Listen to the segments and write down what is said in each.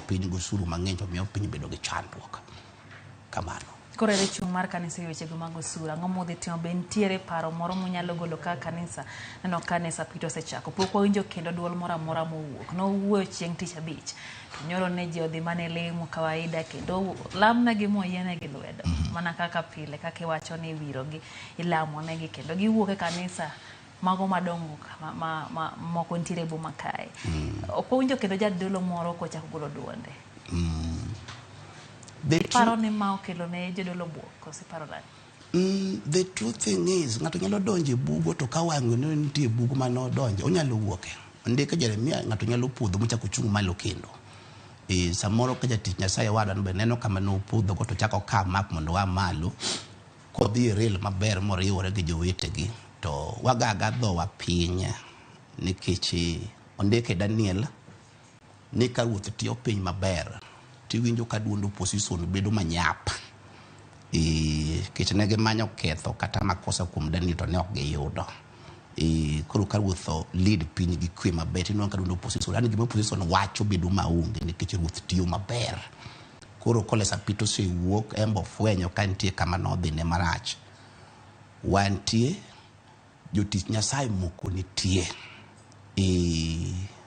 piny gosuru mang'eny to miyo piny bedo gi chandruok kamano. Kore chung mar kanisa weche go mag osura ng'omodhi timo be nitiere paro moro munyalo golo ka kanisa neno kanisa pito osechako pok wawinjo kendo duol moro amora mowuok nowuoyo chieng' tich abich to nyoro ne ji odhi mane lemo kawaida kendo lamnegi moyienegi lwedo mana kaka pile kaka iwacho ni wirogi ilamonegi kendo giwuok e kanisa mago madongo moko nitiere boma kae ok owinjo kendo jadolo moro kochako golo duonde. The true thing is ngato nyalo donje bugo to ka wang'e no nitie bugo mano donje onyalo wuoke ndike Jeremia ngato nyalo puodho mochako chung malo kendo samoro ka jatich Nyasaye wadan be neno kama no puodho go to chako ka mak mondo wa malo kodhi rel maber moriwore gi jowetegi to wagaga dho wa piny nikech ondike Daniel ni ka ruoth tiyo piny maber tiwinjo ka duondo position bedo manyap kech ne gimanyo ketho kata makosa kuom Daniel to ne ok giyudo koro ka ruoth lead piny gi kwe maber tinwang'o ka duondo position ani gima position wacho bedo maonge nikech ruoth tiyo maber koro kolesa pito sewuok embo fwenyo ka nitie kama nodhi ne marach wantie jotich Nyasaye moko nitie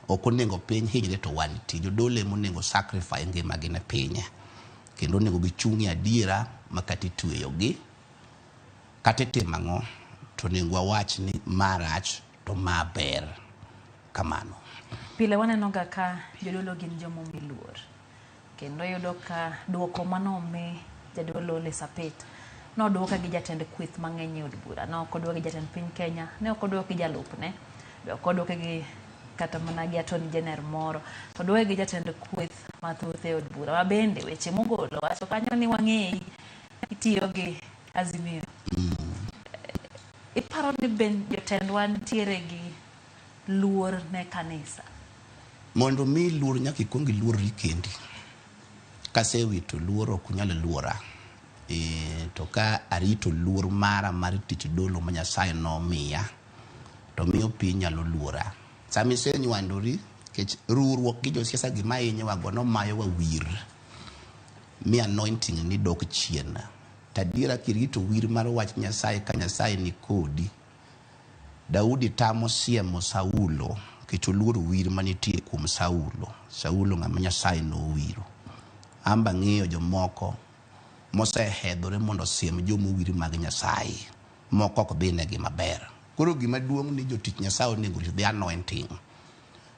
ok onego piny hinyre to wantie jodole monego sacrifice ngimagi ne piny kendo onego gichung'ie adiera makati tweyogi kata timo ang'o to onego wawach ni marach to maber kamano. Pile waneno ga ka jodolo gin jomo miluor kendo yudo ka duoko manome jadolo Lesapet noduoka gi jatend kweth mang'eny e od bura ok oduoka gi jatend piny Kenya ne ok oduoka gi jalupne be ok oduoka gi kata mana gi attorney general moro to duoka gi jatend kweth mathoth e od bura ma bende weche mogolo wacho kanyo ni wang'eyi itiyo gi Azimio. Iparo ni ben jotendwa nitiere gi luor ne kanisa mondo mi luor nyaka ikuong iluorri kendi kasewito luor ok nyalo luora to ka arito luor mara mar tich dolo ma Nyasaye nomiya to miyo piny nyalo luora sami senywandori kech ruruok gi josiasa gima hinyowa go nomayo wa wir mi anointing ni dok chien tadiera kirito wir mar wach Nyasaye ka Nyasaye ni kodi. Daudi tamo siemo Saulo kech oluoro wir manitie kuom Saulo ng'ama Nyasaye nowiro. Amba ng'eyo jomoko mosehedhore mondo siem jomowir mag Nyasaye moko ok dhi negi maber. Koro gima duong' ni jotich Nyasaye onego rit the anointing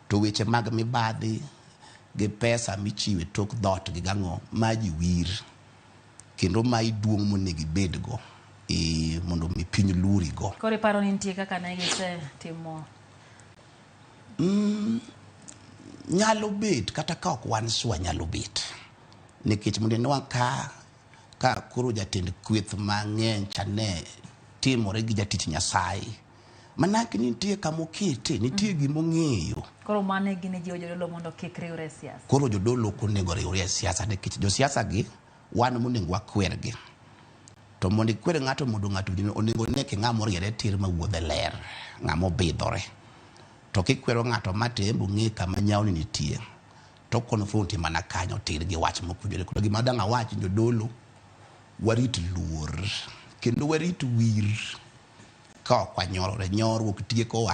to weche mag mibadhi gi pesa michiwe tok dot gi gang'o maji wir kendo ma iduong' monego ibedgo mondo mi piny luri go. Koro paro ni nitie kaka ne gisetimo nyalo bet kata ka ok wan swa nyalo bet nikech mondo ne ka koro jatend kweth mang'eny chane timore gi jatich Nyasaye manaki nitie kamokete nitie gimong'eyo koro mane gine jiwo jodolo mondo kik riwre siasa. Koro jodolo konego riwre siasa nikech josiasa gi wan monego wakwergi to mondo ikwer ng'ato mondo ng'ato onego neki ng'amo riere tir mawuodhe ler ng'amo bidhore to kikwero ng'ato matembo ng'e kama nyawni nitie to konfronti mana kanyo tir gi wach mokujore kendo gima dang' awach jodolo warit luor kendo warit wir ka ok wanyorore nyorruok tieko